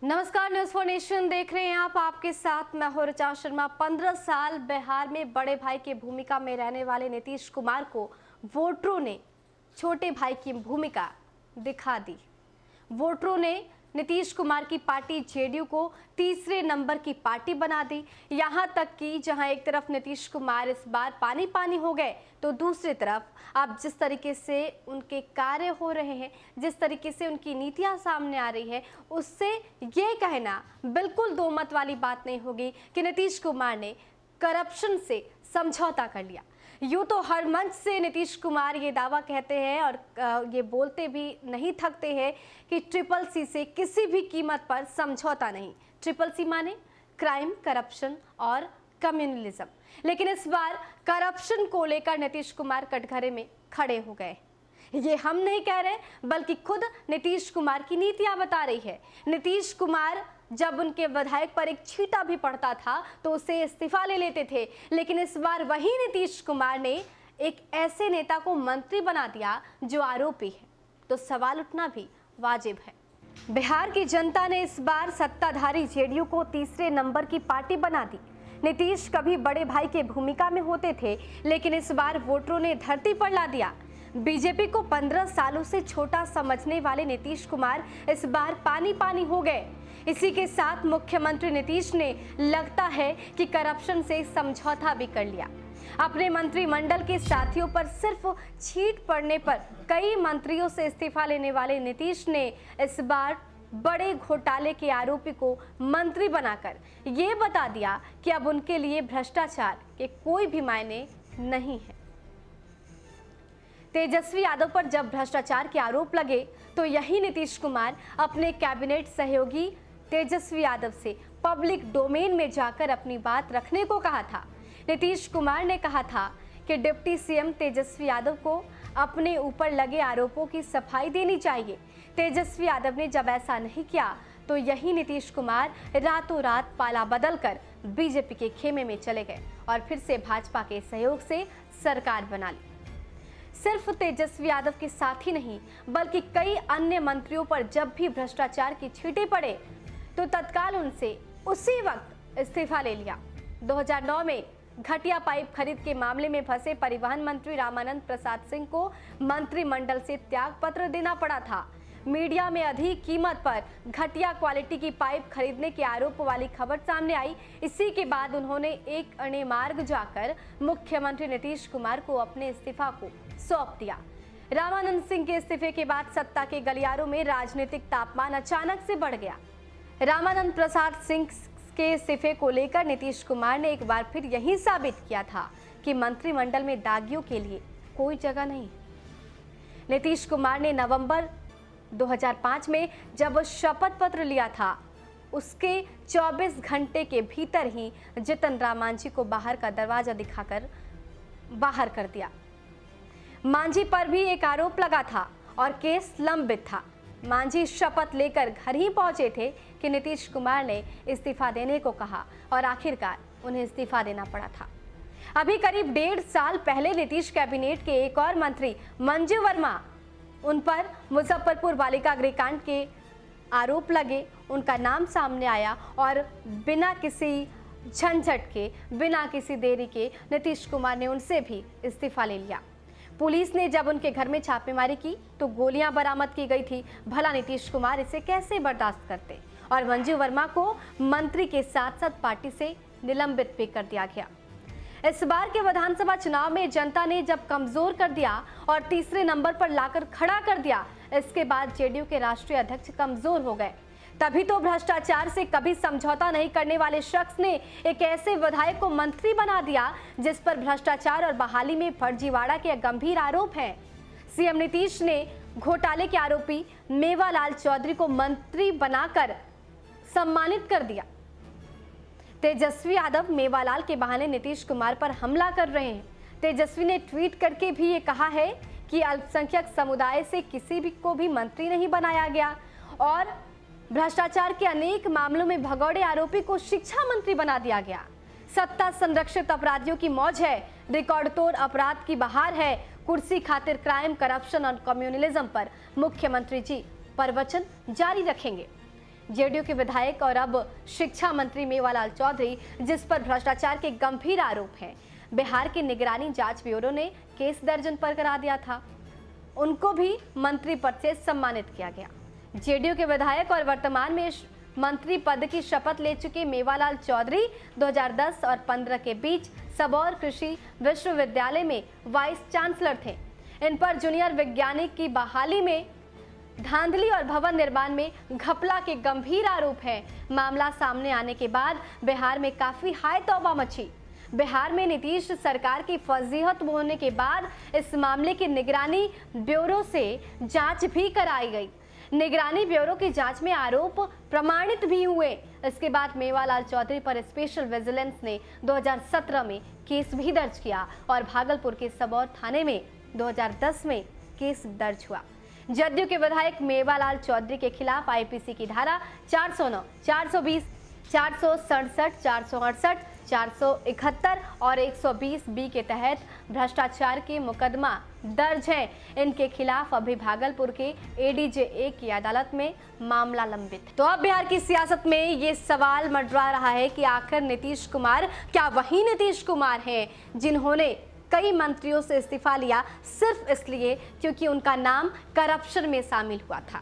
नमस्कार, news for nation देख रहे हैं आप। आपके साथ मैं हूं ऋचा शर्मा। 15 साल बिहार में बड़े भाई की भूमिका में रहने वाले नीतीश कुमार को वोटरों ने छोटे भाई की भूमिका दिखा दी। वोटरों ने नीतीश कुमार की पार्टी जेडीयू को तीसरे नंबर की पार्टी बना दी। यहां तक कि जहां एक तरफ नीतीश कुमार इस बार पानी पानी हो गए, तो दूसरी तरफ अब जिस तरीके से उनके कार्य हो रहे हैं, जिस तरीके से उनकी नीतियां सामने आ रही है, उससे ये कहना बिल्कुल दो मत वाली बात नहीं होगी कि नीतीश कुमार ने करप्शन से समझौता कर लिया। यूँ तो हर मंच से नीतीश कुमार ये दावा कहते हैं और ये बोलते भी नहीं थकते हैं कि ट्रिपल सी से किसी भी कीमत पर समझौता नहीं। ट्रिपल सी माने क्राइम, करप्शन और कम्युनलिज्म। लेकिन इस बार करप्शन को लेकर नीतीश कुमार कटघरे में खड़े हो गए। ये हम नहीं कह रहे, बल्कि खुद नीतीश कुमार की नीतियां बता रही है। नीतीश कुमार जब उनके विधायक पर एक छींटा भी पड़ता था तो उसे इस्तीफा ले लेते थे, लेकिन इस बार वही नीतीश कुमार ने एक ऐसे नेता को मंत्री बना दिया जो आरोपी है, तो सवाल उठना भी वाजिब है। बिहार की जनता ने इस बार सत्ताधारी जेडीयू को तीसरे नंबर की पार्टी बना दी। नीतीश कभी बड़े भाई के भूमिका में होते थे, लेकिन इस बार वोटरों ने धरती पर ला दिया। बीजेपी को 15 सालों से छोटा समझने वाले नीतीश कुमार इस बार पानी पानी हो गए। इसी के साथ मुख्यमंत्री नीतीश ने लगता है कि करप्शन से समझौता भी कर लिया। अपने मंत्रिमंडल के साथियों पर सिर्फ छींट पड़ने पर कई मंत्रियों से इस्तीफा लेने वाले नीतीश ने इस बार बड़े घोटाले के आरोपी को मंत्री बनाकर ये बता दिया कि अब उनके लिए भ्रष्टाचार के कोई भी मायने नहीं है। तेजस्वी यादव पर जब भ्रष्टाचार के आरोप लगे तो यही नीतीश कुमार अपने कैबिनेट सहयोगी तेजस्वी यादव से पब्लिक डोमेन में जाकर अपनी बात रखने को कहा था। नीतीश कुमार ने कहा था कि डिप्टी सीएम तेजस्वी यादव को अपने ऊपर लगे आरोपों की सफाई देनी चाहिए। तेजस्वी यादव ने जब ऐसा नहीं किया तो यही नीतीश कुमार रातों रात पाला बदल कर बीजेपी के खेमे में चले गए और फिर से भाजपा के सहयोग से सरकार बना ली। सिर्फ तेजस्वी यादव के साथ ही नहीं, बल्कि कई अन्य मंत्रियों पर जब भी भ्रष्टाचार की छींटे पड़े तो तत्काल उनसे उसी वक्त इस्तीफा ले लिया। 2009 में घटिया पाइप खरीद के मामले में फंसे परिवहन मंत्री रामानंद प्रसाद सिंह को मंत्रिमंडल से त्याग पत्र देना पड़ा था। मीडिया में अधिक कीमत पर घटिया क्वालिटी की पाइप खरीदने के आरोप वाली खबर सामने आई। इसी के बाद उन्होंने एक अणे मार्ग जाकर मुख्यमंत्री नीतीश कुमार को अपने इस्तीफा को सौंप दिया। रामानंद सिंह के इस्तीफे के बाद सत्ता के गलियारों में राजनीतिक तापमान अचानक से बढ़ गया। रामानंद प्रसाद सिंह के इस्तीफे को लेकर नीतीश कुमार ने एक बार फिर यही साबित किया था कि मंत्रिमंडल में दागियों के लिए कोई जगह नहीं। नीतीश कुमार ने नवंबर 2005 में जब शपथ पत्र लिया था, उसके 24 घंटे के भीतर ही जितन राम मांझी को बाहर का दरवाजा दिखाकर बाहर कर दिया। मांझी पर भी एक आरोप लगा था और केस लंबित था। मांझी शपथ लेकर घर ही पहुंचे थे कि नीतीश कुमार ने इस्तीफा देने को कहा और आखिरकार उन्हें इस्तीफा देना पड़ा था। अभी करीब 1.5 साल पहले नीतीश कैबिनेट के एक और मंत्री मंजू वर्मा, उन पर मुजफ्फरपुर बालिका गृहकांड के आरोप लगे। उनका नाम सामने आया और बिना किसी झंझट के, बिना किसी देरी के नीतीश कुमार ने उनसे भी इस्तीफा ले लिया। पुलिस ने जब उनके घर में छापेमारी की तो गोलियां बरामद की गई थी। भला नीतीश कुमार इसे कैसे बर्दाश्त करते, और मंजू वर्मा को मंत्री के साथ साथ पार्टी से निलंबित भी कर दिया गया। इस बार के विधानसभा चुनाव में जनता ने जब कमजोर कर दिया और तीसरे नंबर पर लाकर खड़ा कर दिया, इसके बाद जेडीयू के राष्ट्रीय अध्यक्ष कमजोर हो गए। तभी तो भ्रष्टाचार से कभी समझौता नहीं करने वाले शख्स ने एक ऐसे विधायक को मंत्री बना दिया जिस पर भ्रष्टाचार और बहाली में फर्जीवाड़ा के गंभीर आरोप हैं। सीएम नीतीश ने घोटाले के आरोपी मेवालाल चौधरी को मंत्री बनाकर सम्मानित कर दिया। तेजस्वी यादव मेवालाल के बहाने नीतीश कुमार पर हमला कर रहे हैं। तेजस्वी ने ट्वीट करके भी ये कहा है कि अल्पसंख्यक समुदाय से किसी भी को भी मंत्री नहीं बनाया गया और भ्रष्टाचार के अनेक मामलों में भगौड़े आरोपी को शिक्षा मंत्री बना दिया गया। सत्ता संरक्षित अपराधियों की मौज है, रिकॉर्ड तोड़ अपराध की बहार है। कुर्सी खातिर क्राइम, करप्शन और कम्युनलिज्म पर मुख्यमंत्री जी प्रवचन जारी रखेंगे। जेडीयू के विधायक और अब शिक्षा मंत्री मेवालाल चौधरी, जिस पर भ्रष्टाचार के गंभीर आरोप हैं, बिहार के निगरानी जांच ब्यूरो ने केस दर्ज उन पर करा दिया था। उनको भी मंत्री पद से सम्मानित किया गया। जेडीयू के विधायक और वर्तमान में मंत्री पद की शपथ ले चुके मेवालाल चौधरी 2010 और 15 के बीच सबौर कृषि विश्वविद्यालय में वाइस चांसलर थे। इन पर जूनियर वैज्ञानिक की बहाली में धांधली और भवन निर्माण में घपला के गंभीर आरोप हैं। मामला सामने आने के बाद बिहार में काफी हाय तौबा मची। बिहार में नीतीश सरकार की फजीहत होने के बाद इस मामले की निगरानी ब्यूरो से जांच भी कराई गई। निगरानी ब्यूरो की जांच में आरोप प्रमाणित भी हुए। इसके बाद मेवालाल चौधरी पर स्पेशल विजिलेंस ने 2017 में केस भी दर्ज किया और भागलपुर के सबौर थाने में 2010 में केस दर्ज हुआ। जदयू के विधायक मेवालाल चौधरी के खिलाफ आईपीसी की धारा 409, 420, 467, 468, 471 और 120 बी के तहत भ्रष्टाचार के मुकदमा दर्ज है। इनके खिलाफ अभी भागलपुर के एडीजे 1 की अदालत में मामला लंबित है। तो अब बिहार की सियासत में ये सवाल मंडरा रहा है कि आखिर नीतीश कुमार क्या वही नीतीश कुमार हैं जिन्होंने कई मंत्रियों से इस्तीफा लिया सिर्फ इसलिए क्योंकि उनका नाम करप्शन में शामिल हुआ था?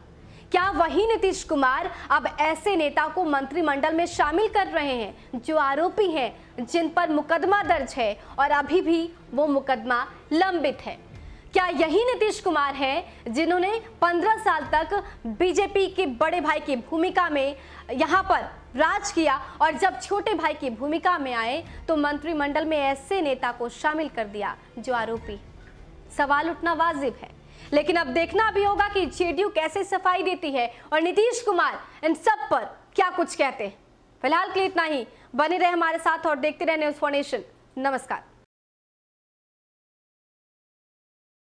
क्या वही नीतीश कुमार अब ऐसे नेता को मंत्रिमंडल में शामिल कर रहे हैं जो आरोपी हैं, जिन पर मुकदमा दर्ज है और अभी भी वो मुकदमा लंबित है? क्या यही नीतीश कुमार हैं जिन्होंने 15 साल तक बीजेपी के बड़े भाई की भूमिका में यहाँ पर राज किया और जब छोटे भाई की भूमिका में आए तो मंत्रिमंडल में ऐसे नेता को शामिल कर दिया जो आरोपी? सवाल उठना वाजिब है, लेकिन अब देखना भी होगा कि जेडीयू कैसे सफाई देती है और नीतीश कुमार इन सब पर क्या कुछ कहते हैं। फिलहाल के लिए इतना ही। बने रहे हमारे साथ और देखते रहे न्यूज़4 नेशन। नमस्कार।